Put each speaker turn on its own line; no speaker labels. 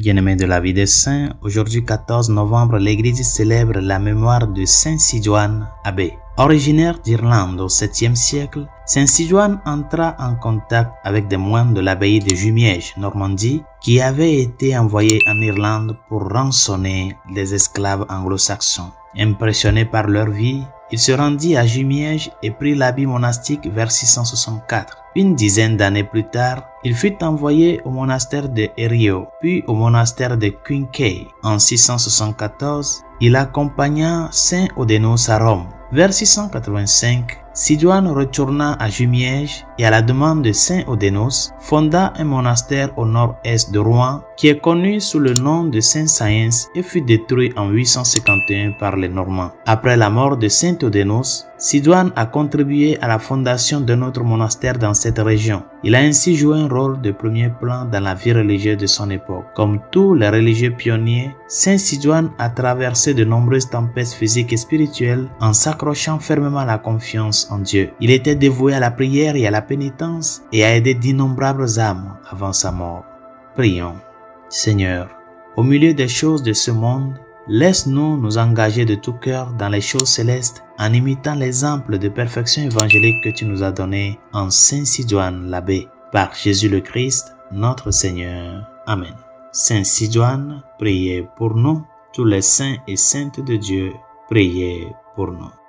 Bien-aimés de la vie des saints, aujourd'hui 14 novembre, l'Église célèbre la mémoire de Saint Sidoine abbé. Originaire d'Irlande au 7e siècle, Saint Sidoine entra en contact avec des moines de l'abbaye de Jumièges, Normandie, qui avaient été envoyés en Irlande pour rançonner les esclaves anglo-saxons. Impressionné par leur vie, il se rendit à Jumièges et prit l'habit monastique vers 664. Une dizaine d'années plus tard, il fut envoyé au monastère de Erio, puis au monastère de Quincay. En 674, il accompagna Saint Odénos à Rome. Vers 685, Sidoine retourna à Jumièges et à la demande de Saint Odénos, fonda un monastère au nord-est de Rouen qui est connu sous le nom de Saint Saëns et fut détruit en 851 par les Normands. Après la mort de Saint Odénos, Sidoine a contribué à la fondation d'un autre monastère dans cette région. Il a ainsi joué un rôle de premier plan dans la vie religieuse de son époque. Comme tous les religieux pionniers, Saint Sidoine a traversé de nombreuses tempêtes physiques et spirituelles en s'accrochant fermement à la confiance en Dieu. Il était dévoué à la prière et à la pénitence et a aidé d'innombrables âmes avant sa mort. Prions. Seigneur, au milieu des choses de ce monde, laisse-nous nous engager de tout cœur dans les choses célestes en imitant l'exemple de perfection évangélique que tu nous as donné en Saint Sidoine l'abbé. Par Jésus le Christ, notre Seigneur. Amen. Saint Sidoine, priez pour nous. Tous les saints et saintes de Dieu, priez pour nous.